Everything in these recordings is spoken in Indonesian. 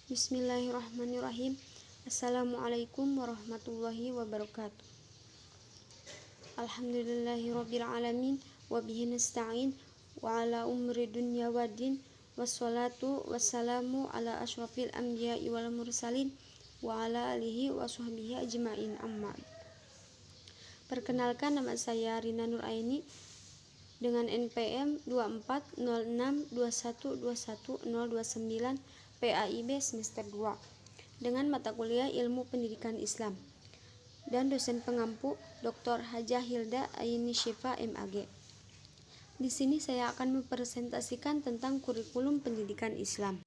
Bismillahirrahmanirrahim. Assalamualaikum warahmatullahi wabarakatuh. Alhamdulillahirabbil alamin wa bihi nasta'in wa ala umri dunya waddin wassalatu wassalamu ala asyrafil anbiya'i wal mursalin wa ala alihi wa sahbihi ajma'in amma. Perkenalkan, nama saya Rina Nuraini dengan NPM 240621211029 PAIB semester 2 dengan mata kuliah Ilmu Pendidikan Islam dan dosen pengampu Dr. Hajah Hilda Aini Syifa MAG. Di sini saya akan mempresentasikan tentang kurikulum pendidikan Islam.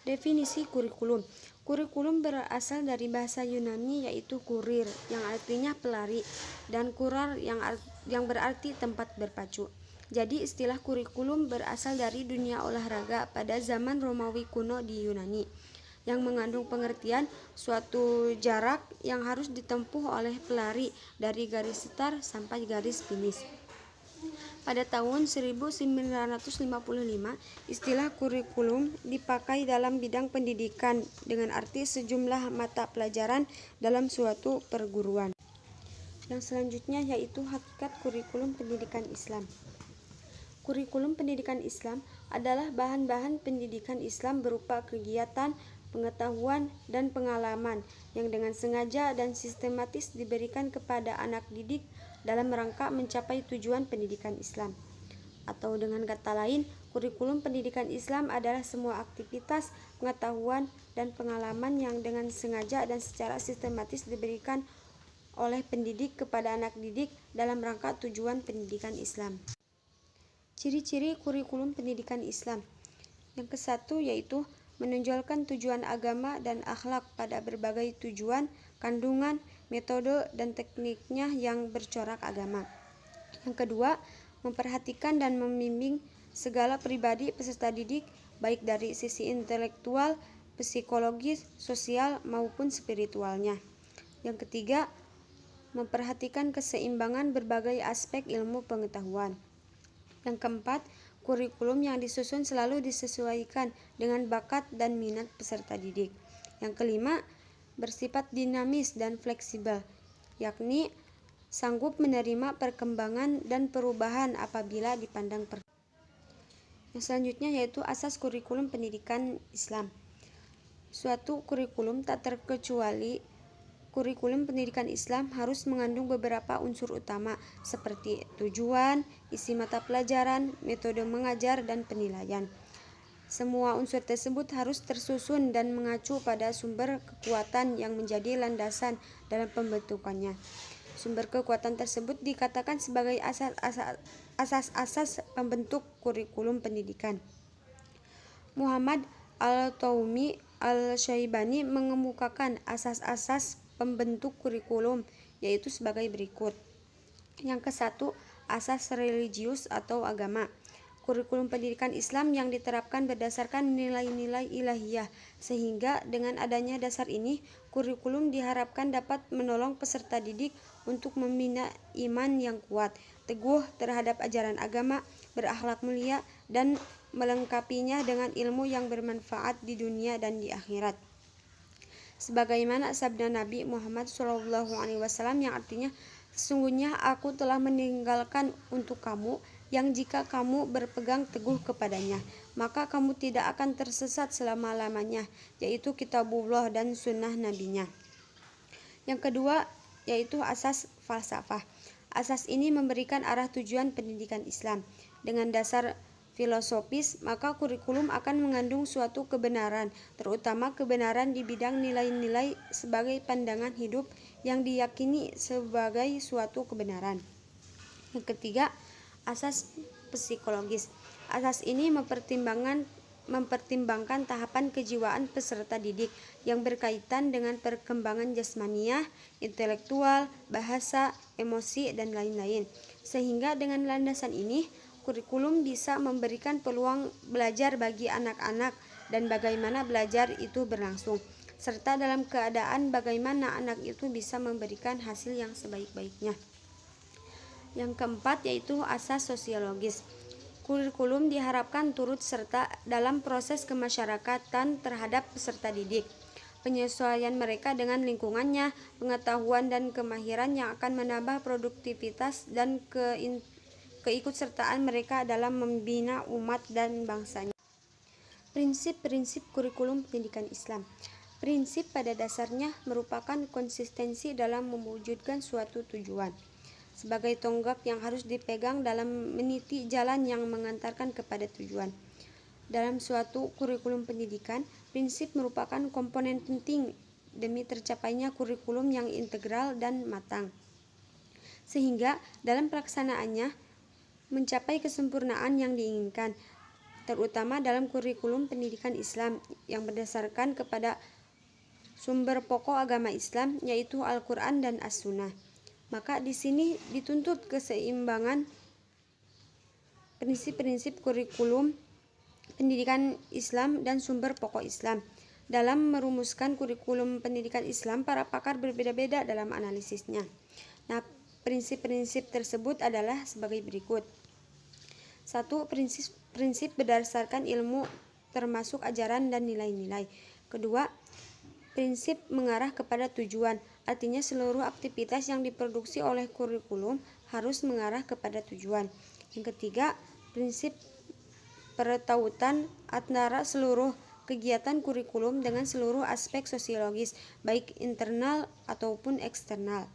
Definisi kurikulum. Kurikulum berasal dari bahasa Yunani yaitu kurir yang artinya pelari dan kurar yang berarti tempat berpacu. Jadi istilah kurikulum berasal dari dunia olahraga pada zaman Romawi kuno di Yunani, yang mengandung pengertian suatu jarak yang harus ditempuh oleh pelari dari garis start sampai garis finish. Pada tahun 1955, istilah kurikulum dipakai dalam bidang pendidikan dengan arti sejumlah mata pelajaran dalam suatu perguruan. Yang selanjutnya yaitu hakikat kurikulum pendidikan Islam. Kurikulum pendidikan Islam adalah bahan-bahan pendidikan Islam berupa kegiatan, pengetahuan, dan pengalaman yang dengan sengaja dan sistematis diberikan kepada anak didik dalam rangka mencapai tujuan pendidikan Islam. Atau dengan kata lain, kurikulum pendidikan Islam adalah semua aktivitas, pengetahuan, dan pengalaman yang dengan sengaja dan secara sistematis diberikan oleh pendidik kepada anak didik dalam rangka tujuan pendidikan Islam. Ciri-ciri kurikulum pendidikan Islam. Yang kesatu yaitu menonjolkan tujuan agama dan akhlak pada berbagai tujuan, kandungan, metode, dan tekniknya yang bercorak agama. Yang kedua, memperhatikan dan membimbing segala pribadi peserta didik, baik dari sisi intelektual, psikologis, sosial, maupun spiritualnya. Yang ketiga, memperhatikan keseimbangan berbagai aspek ilmu pengetahuan. Yang keempat, kurikulum yang disusun selalu disesuaikan dengan bakat dan minat peserta didik. Yang kelima, bersifat dinamis dan fleksibel, yakni sanggup menerima perkembangan dan perubahan apabila dipandang perlu. Yang selanjutnya yaitu asas kurikulum pendidikan Islam. Suatu kurikulum tak terkecuali kurikulum pendidikan Islam harus mengandung beberapa unsur utama seperti tujuan, isi mata pelajaran, metode mengajar, dan penilaian. Semua unsur tersebut harus tersusun dan mengacu pada sumber kekuatan yang menjadi landasan dalam pembentukannya. Sumber kekuatan tersebut dikatakan sebagai asas-asas pembentuk kurikulum pendidikan. Muhammad Al-Taumi Al-Syaibani mengemukakan asas-asas pembentuk kurikulum yaitu sebagai berikut. Yang kesatu, asas religius atau agama. Kurikulum pendidikan Islam yang diterapkan berdasarkan nilai-nilai ilahiyah, sehingga dengan adanya dasar ini, kurikulum diharapkan dapat menolong peserta didik untuk membina iman yang kuat, teguh terhadap ajaran agama, berakhlak mulia, dan melengkapinya dengan ilmu yang bermanfaat di dunia dan di akhirat. Sebagaimana sabda Nabi Muhammad SAW yang artinya, sesungguhnya aku telah meninggalkan untuk kamu yang jika kamu berpegang teguh kepadanya, maka kamu tidak akan tersesat selama-lamanya, yaitu kitabullah dan sunnah nabinya. Yang kedua yaitu asas falsafah. Asas ini memberikan arah tujuan pendidikan Islam. Dengan dasar filosofis, maka kurikulum akan mengandung suatu kebenaran, terutama kebenaran di bidang nilai-nilai sebagai pandangan hidup yang diyakini sebagai suatu kebenaran. Yang ketiga, asas psikologis. Asas ini mempertimbangkan tahapan kejiwaan peserta didik yang berkaitan dengan perkembangan jasmaniah, intelektual, bahasa, emosi, dan lain-lain. Sehingga dengan landasan ini, kurikulum bisa memberikan peluang belajar bagi anak-anak dan bagaimana belajar itu berlangsung, serta dalam keadaan bagaimana anak itu bisa memberikan hasil yang sebaik-baiknya. Yang keempat yaitu asas sosiologis. Kurikulum diharapkan turut serta dalam proses kemasyarakatan terhadap peserta didik, penyesuaian mereka dengan lingkungannya, pengetahuan dan kemahiran yang akan menambah produktivitas dan keikutsertaan mereka dalam membina umat dan bangsanya. Prinsip-prinsip kurikulum pendidikan Islam. Prinsip pada dasarnya merupakan konsistensi dalam mewujudkan suatu tujuan, sebagai tonggak yang harus dipegang dalam meniti jalan yang mengantarkan kepada tujuan. Dalam suatu kurikulum pendidikan, prinsip merupakan komponen penting demi tercapainya kurikulum yang integral dan matang, sehingga dalam pelaksanaannya mencapai kesempurnaan yang diinginkan, terutama dalam kurikulum pendidikan Islam yang berdasarkan kepada sumber pokok agama Islam, yaitu Al-Quran dan As-Sunnah. Maka di sini dituntut keseimbangan prinsip-prinsip kurikulum pendidikan Islam dan sumber pokok Islam. Dalam merumuskan kurikulum pendidikan Islam, para pakar berbeda-beda dalam analisisnya. Nah, prinsip-prinsip tersebut adalah sebagai berikut. 1. Prinsip berdasarkan ilmu termasuk ajaran dan nilai-nilai. Kedua, prinsip mengarah kepada tujuan. Artinya seluruh aktivitas yang diproduksi oleh kurikulum harus mengarah kepada tujuan. Yang ketiga, prinsip pertautan antara seluruh kegiatan kurikulum dengan seluruh aspek sosiologis, baik internal ataupun eksternal.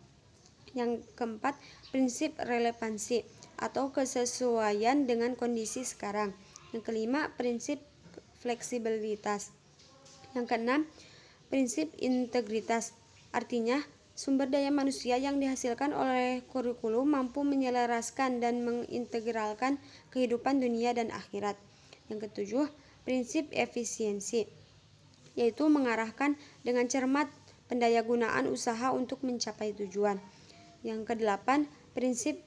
Yang keempat, prinsip relevansi atau kesesuaian dengan kondisi sekarang. Yang kelima, prinsip fleksibilitas. Yang keenam, prinsip integritas. Artinya, sumber daya manusia yang dihasilkan oleh kurikulum mampu menyelaraskan dan mengintegralkan kehidupan dunia dan akhirat. Yang ketujuh, prinsip efisiensi, yaitu mengarahkan dengan cermat pendayagunaan usaha untuk mencapai tujuan. Yang kedelapan, prinsip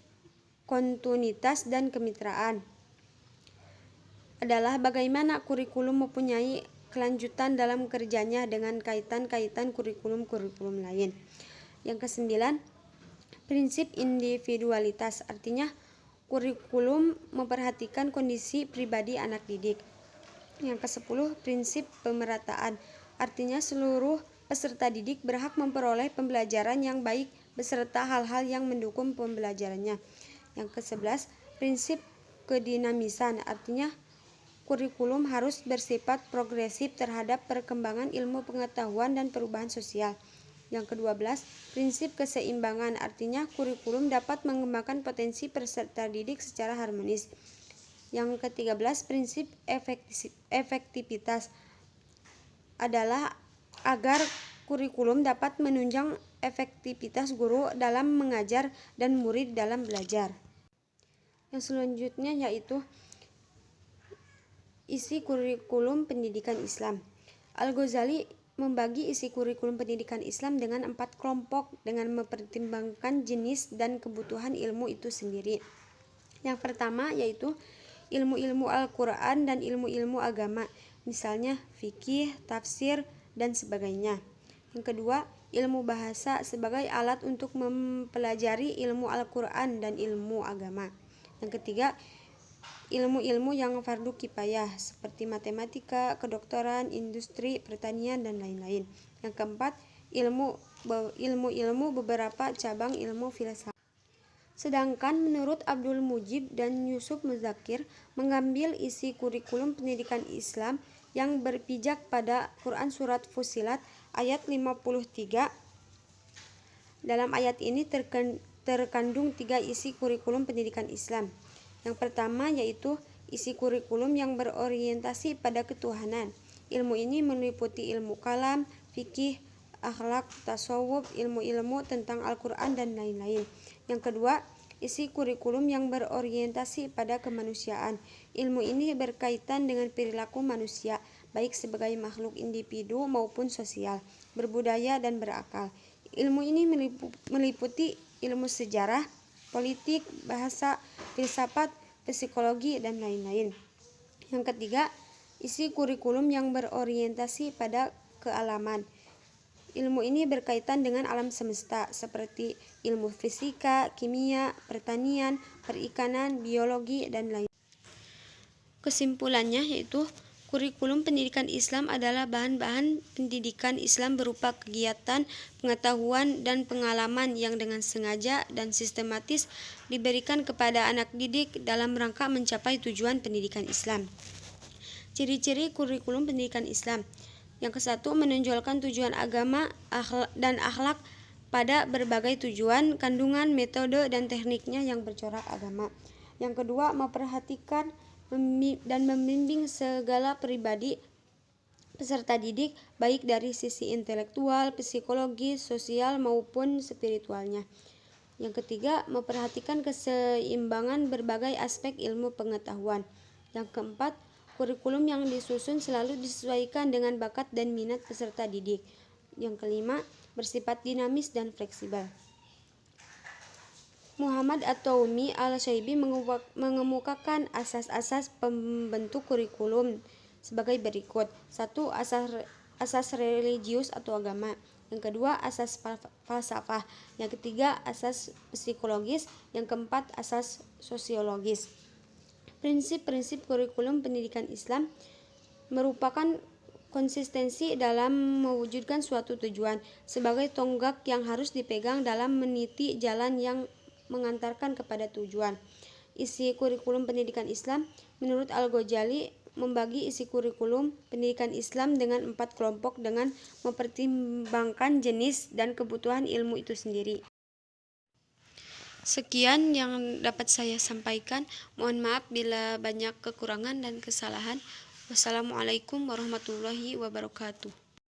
kontinuitas dan kemitraan, adalah bagaimana kurikulum mempunyai kelanjutan dalam kerjanya dengan kaitan-kaitan kurikulum-kurikulum lain. Yang kesembilan, prinsip individualitas, artinya kurikulum memperhatikan kondisi pribadi anak didik. Yang kesepuluh, prinsip pemerataan, artinya seluruh peserta didik berhak memperoleh pembelajaran yang baik beserta hal-hal yang mendukung pembelajarannya. Yang kesebelas, prinsip kedinamisan, artinya kurikulum harus bersifat progresif terhadap perkembangan ilmu pengetahuan dan perubahan sosial. Yang ke-12, prinsip keseimbangan, artinya kurikulum dapat mengembangkan potensi peserta didik secara harmonis. Yang ke-13, prinsip efektivitas, adalah agar kurikulum dapat menunjang efektivitas guru dalam mengajar dan murid dalam belajar. Yang selanjutnya yaitu isi kurikulum pendidikan Islam. Al-Ghazali membagi isi kurikulum pendidikan Islam dengan 4 kelompok dengan mempertimbangkan jenis dan kebutuhan ilmu itu sendiri. Yang pertama yaitu ilmu-ilmu Al-Quran dan ilmu-ilmu agama, misalnya fikih, tafsir, dan sebagainya. Yang kedua, ilmu bahasa sebagai alat untuk mempelajari ilmu Al-Quran dan ilmu agama. Yang ketiga, ilmu-ilmu yang fardu kifayah seperti matematika, kedokteran, industri, pertanian, dan lain-lain. Yang keempat, ilmu-ilmu beberapa cabang ilmu filsafat. Sedangkan menurut Abdul Mujib dan Yusuf Muzakir mengambil isi kurikulum pendidikan Islam yang berpijak pada Quran Surat Fussilat ayat 53. Dalam ayat ini terkandung 3 isi kurikulum pendidikan Islam. Yang pertama yaitu isi kurikulum yang berorientasi pada ketuhanan. Ilmu ini meliputi ilmu kalam, fikih, akhlak, tasawuf, ilmu-ilmu tentang Al-Quran, dan lain-lain. Yang kedua, isi kurikulum yang berorientasi pada kemanusiaan. Ilmu ini berkaitan dengan perilaku manusia, baik sebagai makhluk individu maupun sosial, berbudaya, dan berakal. Ilmu ini meliputi ilmu sejarah, politik, bahasa, filsafat, psikologi, dan lain-lain. Yang ketiga, isi kurikulum yang berorientasi pada kealaman. Ilmu ini berkaitan dengan alam semesta seperti ilmu fisika, kimia, pertanian, perikanan, biologi, dan lain. kesimpulannya yaitu kurikulum pendidikan Islam adalah bahan-bahan pendidikan Islam berupa kegiatan, pengetahuan, dan pengalaman yang dengan sengaja dan sistematis diberikan kepada anak didik dalam rangka mencapai tujuan pendidikan Islam. Ciri-ciri kurikulum pendidikan Islam. Yang ke-1, menonjolkan tujuan agama dan akhlak pada berbagai tujuan, kandungan, metode, dan tekniknya yang bercorak agama. Yang kedua, memperhatikan dan membimbing segala pribadi peserta didik, baik dari sisi intelektual, psikologis, sosial, maupun spiritualnya. Yang ketiga, memperhatikan keseimbangan berbagai aspek ilmu pengetahuan. Yang keempat, kurikulum yang disusun selalu disesuaikan dengan bakat dan minat peserta didik. Yang kelima, bersifat dinamis dan fleksibel. Muhammad At-Taumi Al-Syaibi mengemukakan asas-asas pembentuk kurikulum sebagai berikut. 1. Asas religius atau agama. Yang kedua, asas falsafah. Yang ketiga, asas psikologis. Yang keempat, asas sosiologis. Prinsip-prinsip kurikulum pendidikan Islam merupakan konsistensi dalam mewujudkan suatu tujuan sebagai tonggak yang harus dipegang dalam meniti jalan yang mengantarkan kepada tujuan. Isi kurikulum pendidikan Islam menurut Al-Ghazali membagi isi kurikulum pendidikan Islam dengan 4 kelompok dengan mempertimbangkan jenis dan kebutuhan ilmu itu sendiri. Sekian yang dapat saya sampaikan. Mohon maaf bila banyak kekurangan dan kesalahan. Wassalamualaikum warahmatullahi wabarakatuh.